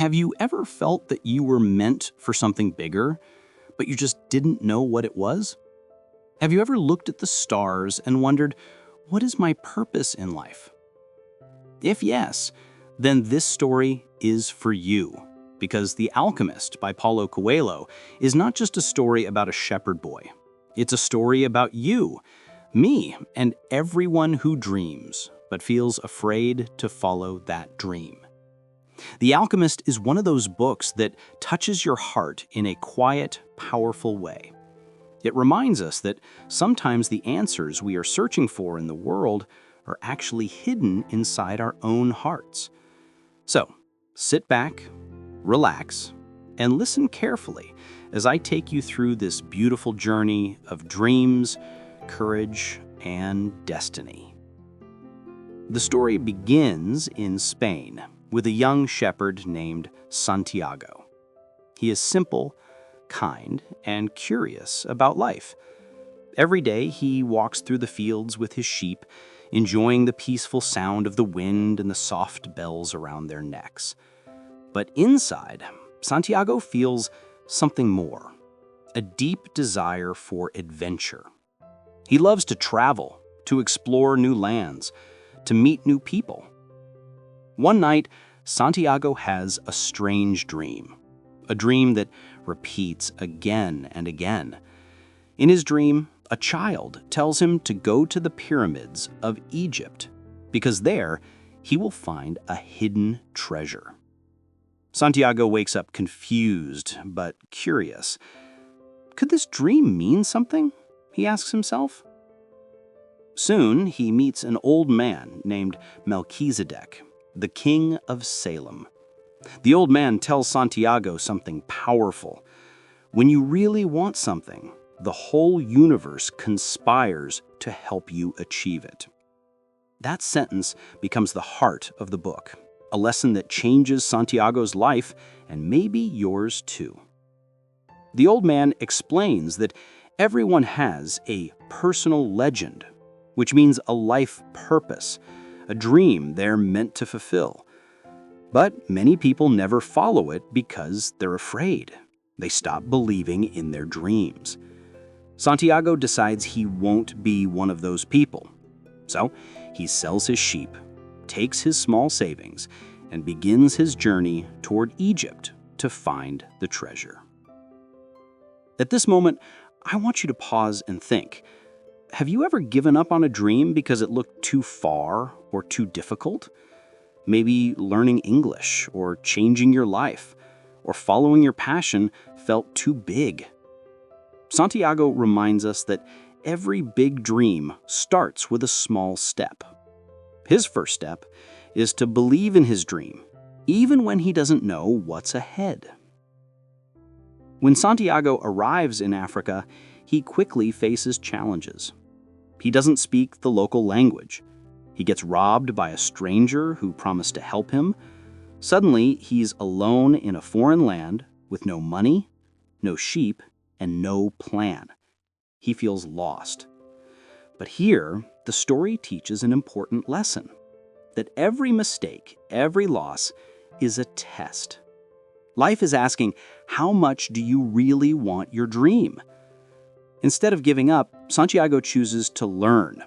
Have you ever felt that you were meant for something bigger, but you just didn't know what it was? Have you ever looked at the stars and wondered, what is my purpose in life? If yes, then this story is for you, because The Alchemist by Paulo Coelho is not just a story about a shepherd boy. It's a story about you, me, and everyone who dreams, but feels afraid to follow that dream. The Alchemist is one of those books that touches your heart in a quiet, powerful way. It reminds us that sometimes the answers we are searching for in the world are actually hidden inside our own hearts. So, sit back, relax, and listen carefully as I take you through this beautiful journey of dreams, courage, and destiny. The story begins in Spain with a young shepherd named Santiago. He is simple, kind, and curious about life. Every day he walks through the fields with his sheep, enjoying the peaceful sound of the wind and the soft bells around their necks. But inside, Santiago feels something more, a deep desire for adventure. He loves to travel, to explore new lands, to meet new people. One night, Santiago has a strange dream, a dream that repeats again and again. In his dream, a child tells him to go to the pyramids of Egypt, because there he will find a hidden treasure. Santiago wakes up confused but curious. Could this dream mean something? He asks himself. Soon he meets an old man named Melchizedek, the king of Salem. The old man tells Santiago something powerful. When you really want something, the whole universe conspires to help you achieve it. That sentence becomes the heart of the book, a lesson that changes Santiago's life and maybe yours too. The old man explains that everyone has a personal legend, which means a life purpose, a dream they're meant to fulfill. But many people never follow it because they're afraid. They stop believing in their dreams. Santiago decides he won't be one of those people. So he sells his sheep, takes his small savings, and begins his journey toward Egypt to find the treasure. At this moment, I want you to pause and think. Have you ever given up on a dream because it looked too far or too difficult? Maybe learning English or changing your life or following your passion felt too big. Santiago reminds us that every big dream starts with a small step. His first step is to believe in his dream, even when he doesn't know what's ahead. When Santiago arrives in Africa, he quickly faces challenges. He doesn't speak the local language. He gets robbed by a stranger who promised to help him. Suddenly, he's alone in a foreign land with no money, no sheep, and no plan. He feels lost. But here, the story teaches an important lesson, that every mistake, every loss, is a test. Life is asking, how much do you really want your dream? Instead of giving up, Santiago chooses to learn.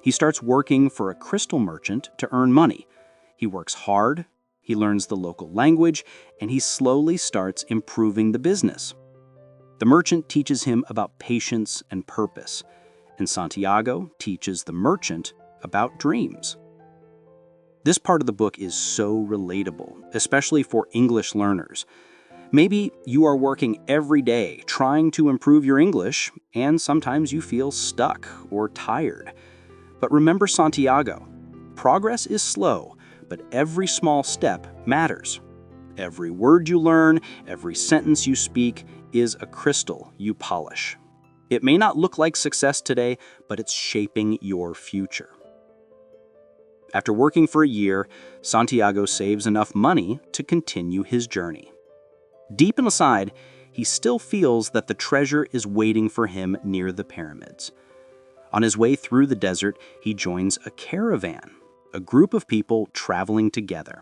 He starts working for a crystal merchant to earn money. He works hard, he learns the local language, and he slowly starts improving the business. The merchant teaches him about patience and purpose, and Santiago teaches the merchant about dreams. This part of the book is so relatable, especially for English learners. Maybe you are working every day trying to improve your English, and sometimes you feel stuck or tired. But remember Santiago. Progress is slow, but every small step matters. Every word you learn, every sentence you speak is a crystal you polish. It may not look like success today, but it's shaping your future. After working for a year, Santiago saves enough money to continue his journey. Deep inside, he still feels that the treasure is waiting for him near the pyramids. On his way through the desert, he joins a caravan, a group of people traveling together.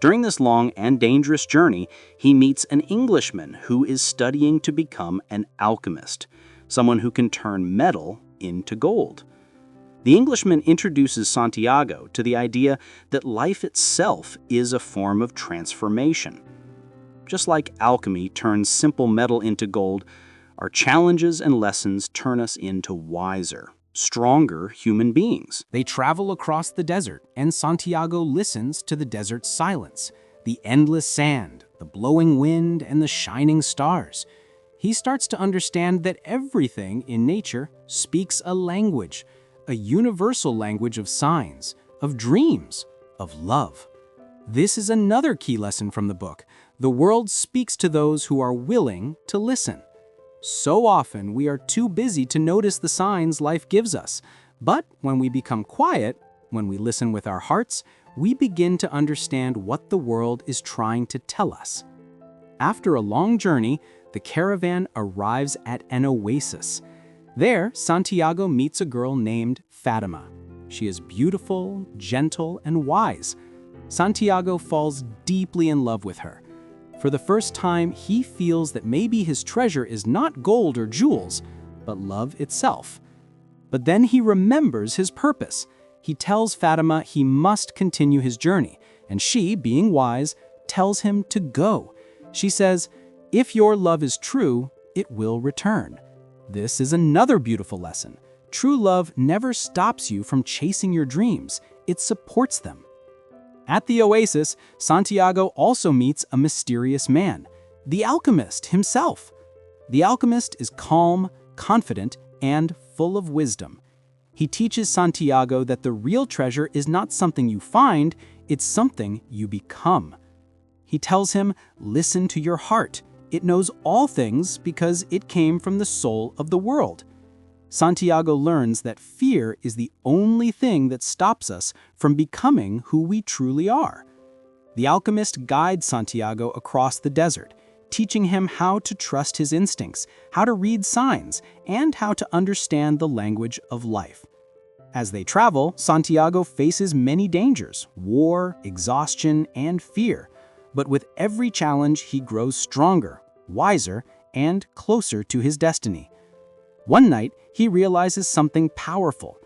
During this long and dangerous journey, he meets an Englishman who is studying to become an alchemist, someone who can turn metal into gold. The Englishman introduces Santiago to the idea that life itself is a form of transformation. Just like alchemy turns simple metal into gold, our challenges and lessons turn us into wiser, stronger human beings. They travel across the desert, and Santiago listens to the desert's silence, the endless sand, the blowing wind, and the shining stars. He starts to understand that everything in nature speaks a language, a universal language of signs, of dreams, of love. This is another key lesson from the book. The world speaks to those who are willing to listen. So often, we are too busy to notice the signs life gives us. But when we become quiet, when we listen with our hearts, we begin to understand what the world is trying to tell us. After a long journey, the caravan arrives at an oasis. There, Santiago meets a girl named Fatima. She is beautiful, gentle, and wise. Santiago falls deeply in love with her. For the first time, he feels that maybe his treasure is not gold or jewels, but love itself. But then he remembers his purpose. He tells Fatima he must continue his journey, and she, being wise, tells him to go. She says, "If your love is true, it will return." This is another beautiful lesson. True love never stops you from chasing your dreams. It supports them. At the oasis, Santiago also meets a mysterious man, the alchemist himself. The alchemist is calm, confident, and full of wisdom. He teaches Santiago that the real treasure is not something you find, it's something you become. He tells him, "Listen to your heart. It knows all things because it came from the soul of the world." Santiago learns that fear is the only thing that stops us from becoming who we truly are. The alchemist guides Santiago across the desert, teaching him how to trust his instincts, how to read signs, and how to understand the language of life. As they travel, Santiago faces many dangers: war, exhaustion, and fear. But with every challenge, he grows stronger, wiser, and closer to his destiny. One night, he realizes something powerful.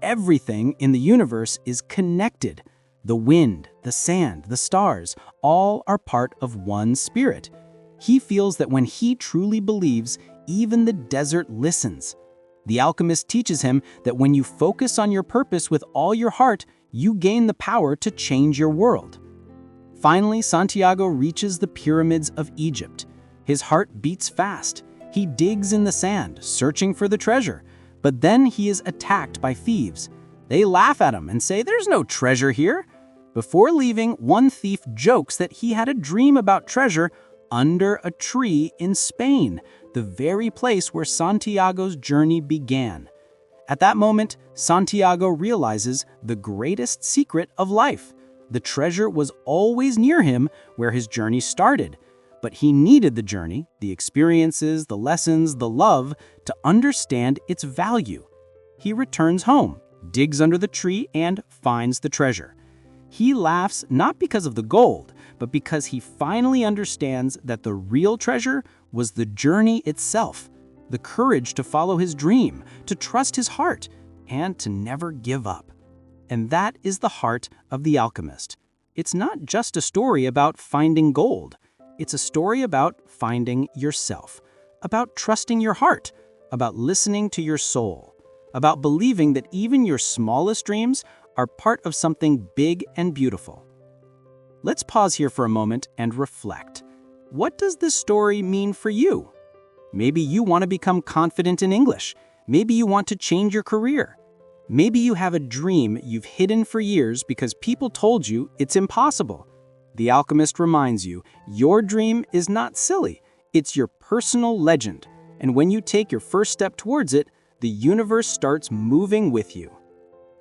Everything in the universe is connected. The wind, the sand, the stars, all are part of one spirit. He feels that when he truly believes, even the desert listens. The alchemist teaches him that when you focus on your purpose with all your heart, you gain the power to change your world. Finally, Santiago reaches the pyramids of Egypt. His heart beats fast. He digs in the sand, searching for the treasure. But then he is attacked by thieves. They laugh at him and say, "There's no treasure here." Before leaving, one thief jokes that he had a dream about treasure under a tree in Spain, the very place where Santiago's journey began. At that moment, Santiago realizes the greatest secret of life. The treasure was always near him where his journey started. But he needed the journey, the experiences, the lessons, the love, to understand its value. He returns home, digs under the tree, and finds the treasure. He laughs not because of the gold, but because he finally understands that the real treasure was the journey itself, the courage to follow his dream, to trust his heart, and to never give up. And that is the heart of The Alchemist. It's not just a story about finding gold. It's a story about finding yourself, about trusting your heart, about listening to your soul, about believing that even your smallest dreams are part of something big and beautiful. Let's pause here for a moment and reflect. What does this story mean for you? Maybe you want to become confident in English. Maybe you want to change your career. Maybe you have a dream you've hidden for years because people told you it's impossible. The Alchemist reminds you, your dream is not silly. It's your personal legend. And when you take your first step towards it, the universe starts moving with you.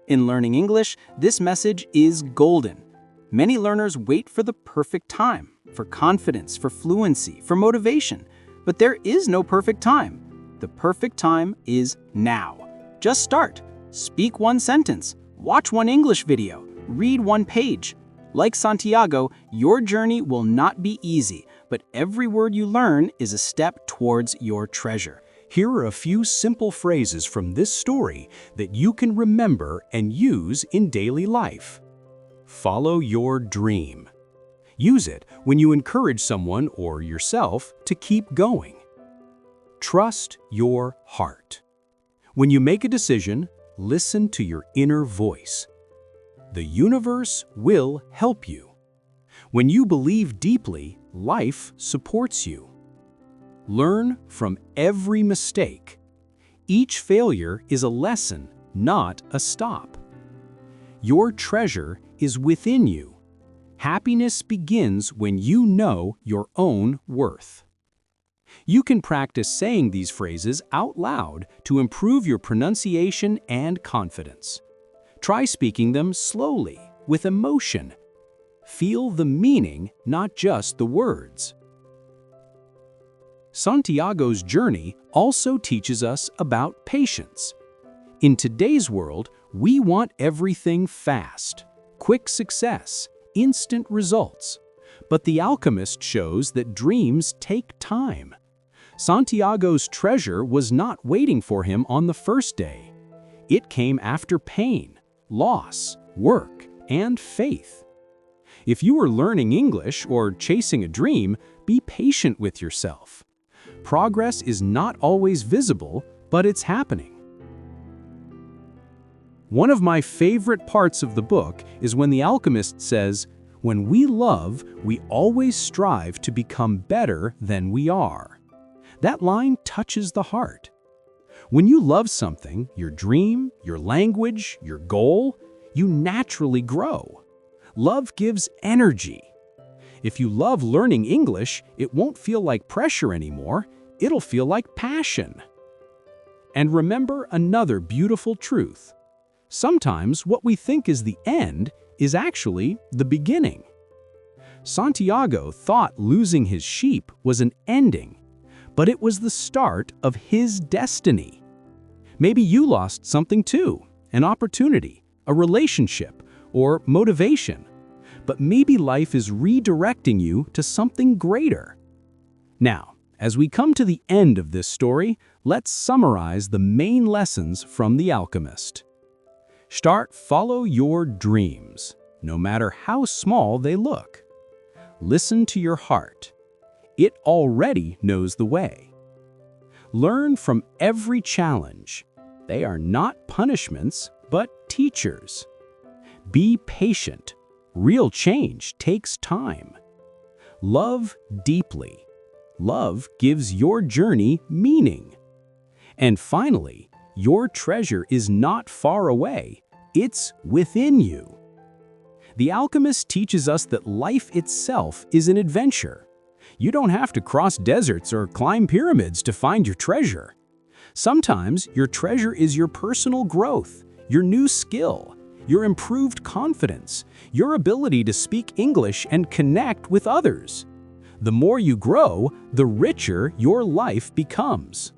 In learning English, this message is golden. Many learners wait for the perfect time, for confidence, for fluency, for motivation. But there is no perfect time. The perfect time is now. Just start. Speak one sentence. Watch one English video. Read one page. Like Santiago, your journey will not be easy, but every word you learn is a step towards your treasure. Here are a few simple phrases from this story that you can remember and use in daily life. Follow your dream. Use it when you encourage someone or yourself to keep going. Trust your heart. When you make a decision, listen to your inner voice. The universe will help you. When you believe deeply, life supports you. Learn from every mistake. Each failure is a lesson, not a stop. Your treasure is within you. Happiness begins when you know your own worth. You can practice saying these phrases out loud to improve your pronunciation and confidence. Try speaking them slowly, with emotion. Feel the meaning, not just the words. Santiago's journey also teaches us about patience. In today's world, we want everything fast, quick success, instant results. But the alchemist shows that dreams take time. Santiago's treasure was not waiting for him on the first day. It came after pain, loss, work, and faith. If you are learning English or chasing a dream, be patient with yourself. Progress is not always visible, but it's happening. One of my favorite parts of the book is when the alchemist says, "When we love, we always strive to become better than we are." That line touches the heart. When you love something, your dream, your language, your goal, you naturally grow. Love gives energy. If you love learning English, it won't feel like pressure anymore. It'll feel like passion. And remember another beautiful truth. Sometimes what we think is the end is actually the beginning. Santiago thought losing his sheep was an ending, but it was the start of his destiny. Maybe you lost something too, an opportunity, a relationship, or motivation. But maybe life is redirecting you to something greater. Now, as we come to the end of this story, let's summarize the main lessons from The Alchemist. Follow your dreams, no matter how small they look. Listen to your heart. It already knows the way. Learn from every challenge. They are not punishments, but teachers. Be patient. Real change takes time. Love deeply. Love gives your journey meaning. And finally, your treasure is not far away. It's within you. The Alchemist teaches us that life itself is an adventure. You don't have to cross deserts or climb pyramids to find your treasure. Sometimes your treasure is your personal growth, your new skill, your improved confidence, your ability to speak English and connect with others. The more you grow, the richer your life becomes.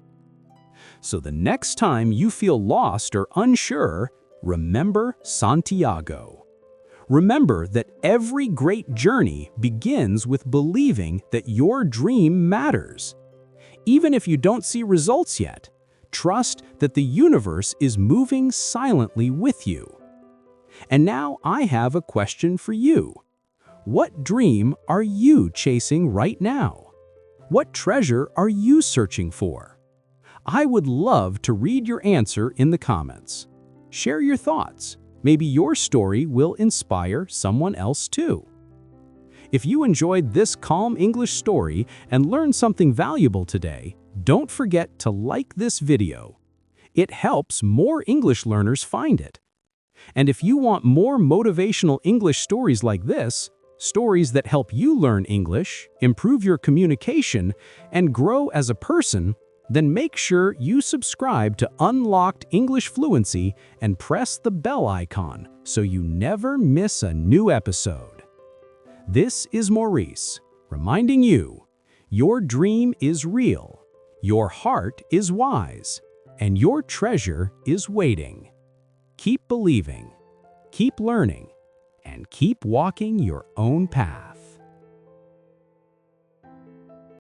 So the next time you feel lost or unsure, remember Santiago. Remember that every great journey begins with believing that your dream matters. Even if you don't see results yet, trust that the universe is moving silently with you. And now I have a question for you. What dream are you chasing right now? What treasure are you searching for? I would love to read your answer in the comments. Share your thoughts. Maybe your story will inspire someone else too. If you enjoyed this calm English story and learned something valuable today, don't forget to like this video. It helps more English learners find it. And if you want more motivational English stories like this, stories that help you learn English, improve your communication, and grow as a person, then make sure you subscribe to Unlocked English Fluency and press the bell icon so you never miss a new episode. This is Maurice, reminding you, your dream is real, your heart is wise, and your treasure is waiting. Keep believing, keep learning, and keep walking your own path.